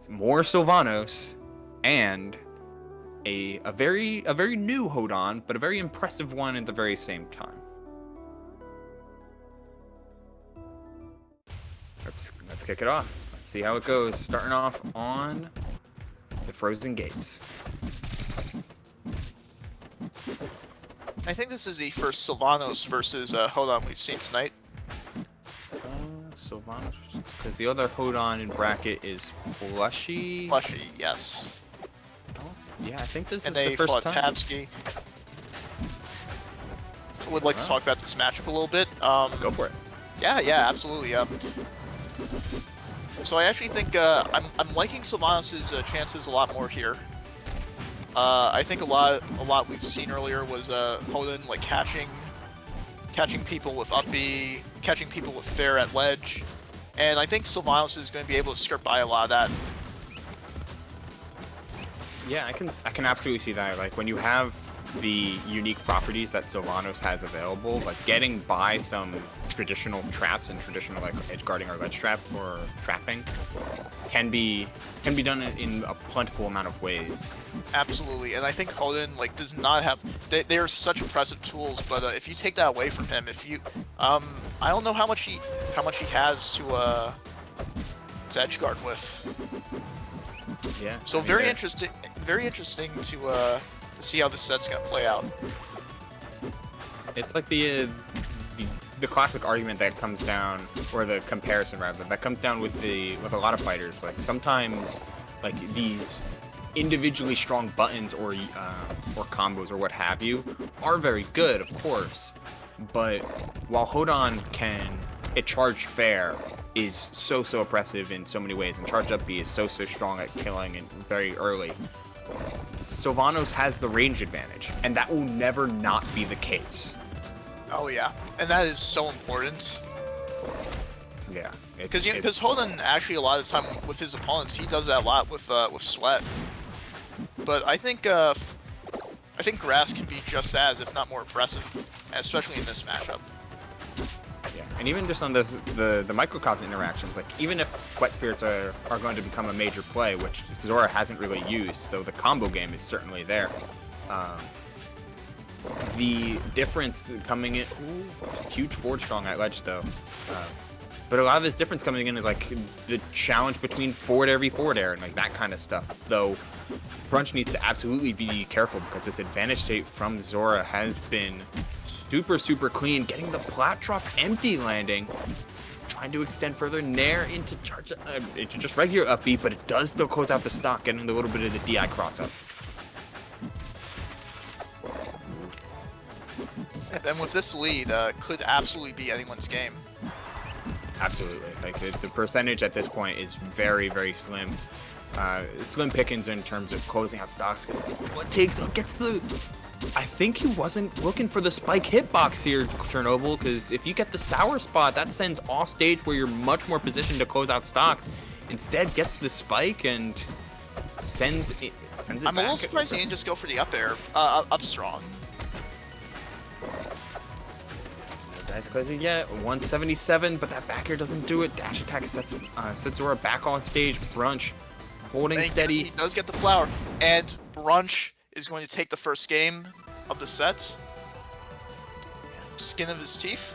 more Sylvanos, and a very new Hodan, but a very impressive one at the very same time. Let's kick it off. Let's see how it goes. Starting off on the Frozen Gates. I think this is the first Sylvanos versus Hodan we've seen tonight. Sylvanos, because the other Hodan in bracket is Plushy. Plushy, yes. Oh, yeah, I think this and is the first time. And they fought Tabsky. Would like to talk about this matchup a little bit. Go for it. Yeah, absolutely. So I actually think I'm liking Sylvanos' chances a lot more here. I think a lot we've seen earlier was Hodan like catching people with up B, catching people with fair at ledge, and I think Sylvanos is going to be able to skirt by a lot of that. Yeah, I can absolutely see that. Like when you have the unique properties that Sylvanos has available, like getting by some traditional traps and traditional like edge guarding or ledge trap or trapping can be done in a plentiful amount of ways. Absolutely, and I think Hodan like does not have. They are such impressive tools, but if you take that away from him, if you, I don't know how much he has to edge guard with. Yeah. So very interesting to see how this set's gonna play out. It's like the classic argument that comes down, or the comparison rather, that comes down with a lot of fighters. Like sometimes, like these individually strong buttons or combos or what have you are very good, of course. But while Hodan can charge fair is so oppressive in so many ways, and charge up B is so strong at killing and very early, Sylvanos has the range advantage, and that will never not be the case. Oh yeah, and that is so important. Yeah, because Hodan actually a lot of the time with his opponents he does that a lot with Sweat. But I think Grass can be just as, if not more impressive, especially in this matchup. Yeah, and even just on the microcosm interactions, like even if Sweat Spirits are going to become a major play, which Zora hasn't really used, though the combo game is certainly there. The difference coming in, huge forward strong at ledge though. But a lot of this difference coming in is like the challenge between forward air v forward air and like that kind of stuff. Though Brunch needs to absolutely be careful because this advantage state from Zora has been super clean. Getting the plat drop empty landing, trying to extend further nair into charge into just regular up B, but it does still close out the stock, getting a little bit of the DI cross up. And with this lead, could absolutely be anyone's game. Absolutely. Like the percentage at this point is very slim. Slim pickings in terms of closing out stocks. What gets the... I think he wasn't looking for the spike hitbox here, Chernobyl, because if you get the sour spot, that sends off stage where you're much more positioned to close out stocks. Instead, gets the spike and sends it back. I'm a little surprised he didn't just go for the up air, up strong. That's crazy. Yeah, 177, but that back air doesn't do it. Dash attack sets Zora back on stage. Brunch holding steady. He does get the flower, and Brunch is going to take the first game of the set. Skin of his teeth.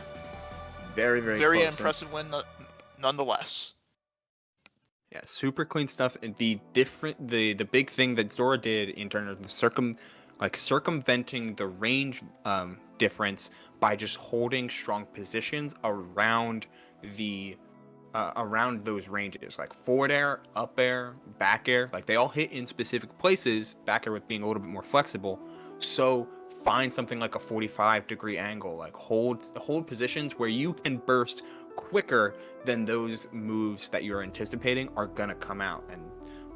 Very impressive win, nonetheless. Yeah, super clean stuff. And the big thing that Zora did in terms of circumventing the range difference by just holding strong positions around around those ranges, like forward air, up air, back air, like they all hit in specific places, back air with being a little bit more flexible. So find something like a 45-degree angle, like hold positions where you can burst quicker than those moves that you're anticipating are gonna come out. And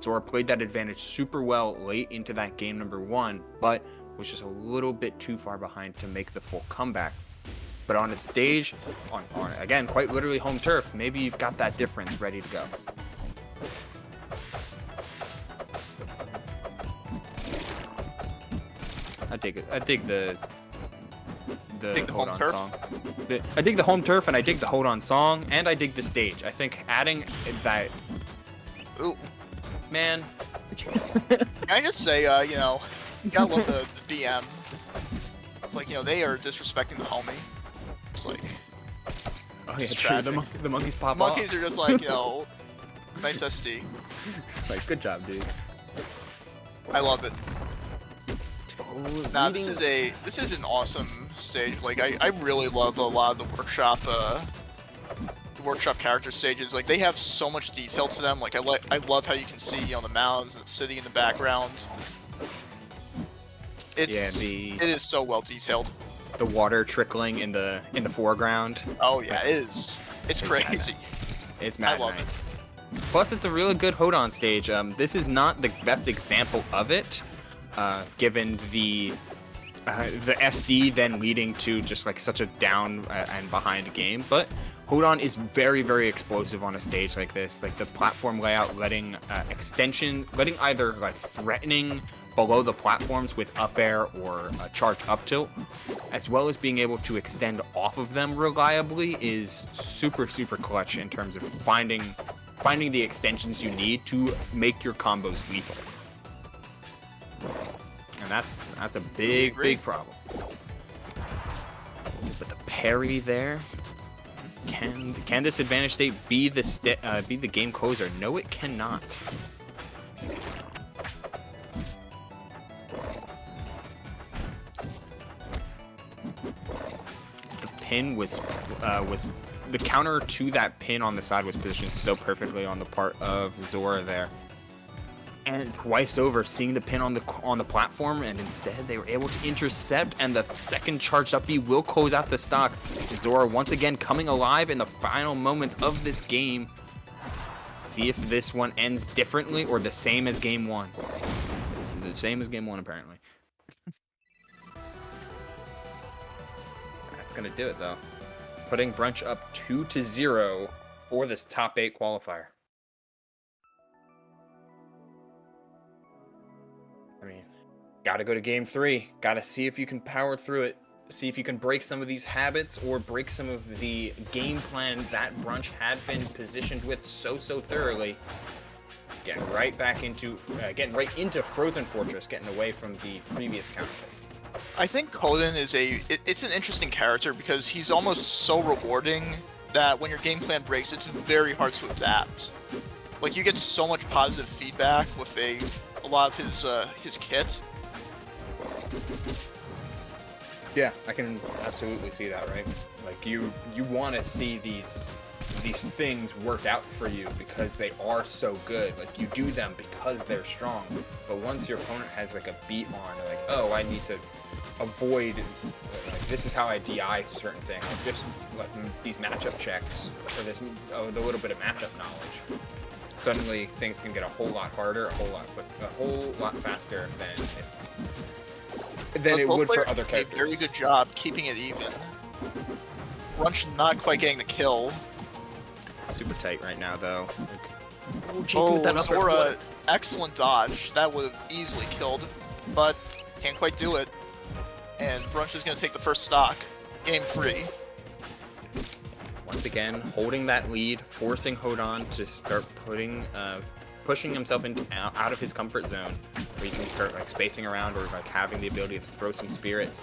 Zora played that advantage super well late into that game number one, but was just a little bit too far behind to make the full comeback. But on a stage, on again, quite literally home turf, maybe you've got that difference ready to go. I dig it. I dig the Hodan song. I dig the home turf, and I dig the Hodan song, and I dig the stage. I think adding that... Ooh. Man. Can I just say, you know, you gotta love the BM. It's like, you know, they are disrespecting the homie. It's like, Oh yeah, it's true. tragic. The monkeys pop Monkeys off. are just like, you know, nice SD. Like, good job, dude. I love it. Oh, Nah, this is an awesome stage. Like, I really love a lot of the workshop character stages. Like, they have so much detail to them. Like, I love how you can see, you know, the mountains and the city in the background. It is so well detailed. The water trickling in the foreground. Oh yeah, it is. It's crazy. It's mad I love nice. Plus, it's a really good Hodan stage. This is not the best example of it, given the SD then leading to just like such a down and behind game. But Hodan is very, very explosive on a stage like this. Like the platform layout, letting either like threatening below the platforms with up air or charge up tilt, as well as being able to extend off of them reliably, is super, super clutch in terms of finding the extensions you need to make your combos lethal. And that's a big problem. But the parry there, can this advantage state be the game closer? No, it cannot. The pin was the counter to that pin on the side was positioned so perfectly on the part of Zora there. And twice over, seeing the pin on the platform, and instead they were able to intercept, and the second charged up B will close out the stock. Zora once again coming alive in the final moments of this game. See if this one ends differently or the same as game one. This is the same as game one, apparently. That's gonna do it though. Putting Brunch up 2-0 for this top 8 qualifier. I mean, gotta go to game 3. Gotta see if you can power through it. See if you can break some of these habits or break some of the game plan that Brunch had been positioned with so thoroughly. Getting right into Frozen Fortress, getting away from the previous counter. I think Hodan is it's an interesting character because he's almost so rewarding that when your game plan breaks, it's very hard to adapt. Like, you get so much positive feedback with a lot of his kit. Yeah, I can absolutely see that, right? Like, you want to see these things work out for you because they are so good. Like, you do them because they're strong. But once your opponent has like a beat on, like, oh, I need to avoid, like, this is how I DI certain things. Just like these matchup checks or the little bit of matchup knowledge. Suddenly things can get a whole lot harder, a whole lot faster than it would for other characters. Did a very good job keeping it even. Brunch not quite getting the kill. Super tight right now though. Chasing with that Zora, excellent dodge. That would have easily killed, but can't quite do it. And Brunch is going to take the first stock. Game 3. Once again, holding that lead, forcing Hodan to start pushing himself out of his comfort zone, where he can start like spacing around or like having the ability to throw some spirits.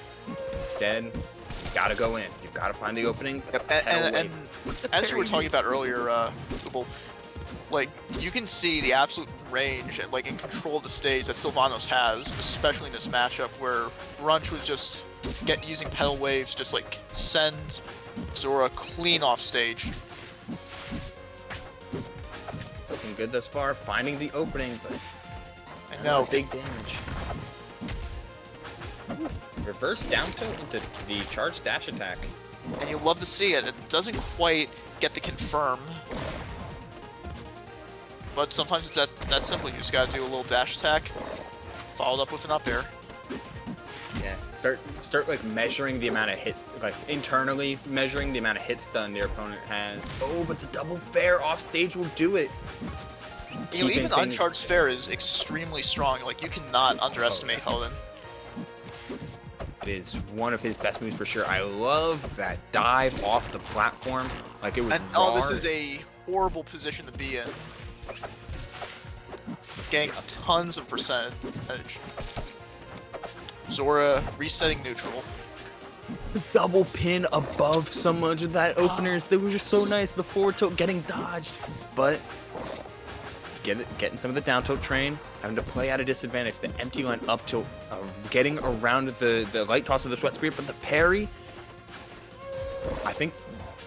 Instead, you've got to go in. You've got to find the opening. And as we were talking about earlier, like, you can see the absolute range and like in control of the stage that Sylvanos has, especially in this matchup where Brunch was just using pedal waves, just like send Zora clean off stage. It's looking good thus far, finding the opening, but I know, big damage. Reverse down tilt into the charge dash attack. And you love to see it. It doesn't quite get the confirm. But sometimes it's that simple. You just gotta do a little dash attack, followed up with an up air. Yeah, start like measuring the amount of hits, like internally measuring the amount of hits done your opponent has. Oh, but the double fair off stage will do it. You know, even uncharged fair is extremely strong. Like, you cannot underestimate Hodan. It is one of his best moves for sure. I love that dive off the platform, like it was. And oh, this is a horrible position to be in. getting tons of percentage. Zora resetting neutral. Double pin above so much of that openers. They were just so nice. The forward tilt getting dodged, but getting some of the down tilt train, having to play at a disadvantage. The empty line up tilt, getting around the light toss of the sweat spirit, but the parry, I think.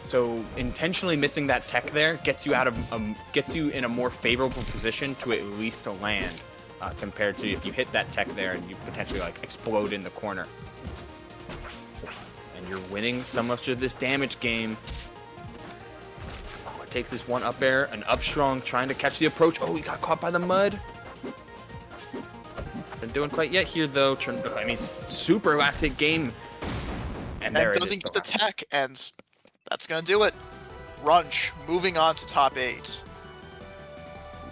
So intentionally missing that tech there gets you out of gets you in a more favorable position to at least land, compared to if you hit that tech there and you potentially like explode in the corner. And you're winning so much of this damage game. Oh, it takes this one up air, an up strong, trying to catch the approach. Oh, he got caught by the mud. Not doing quite yet here though. I mean, super last hit game. And there it is. Doesn't get the tech, and that's gonna do it. Brunch moving on to top 8.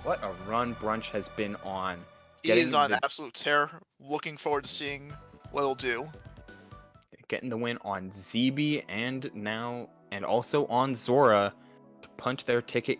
What a run Brunch has been on. He is on absolute tear. Looking forward to seeing what he'll do. Getting the win on ZB and also on Zora to punch their ticket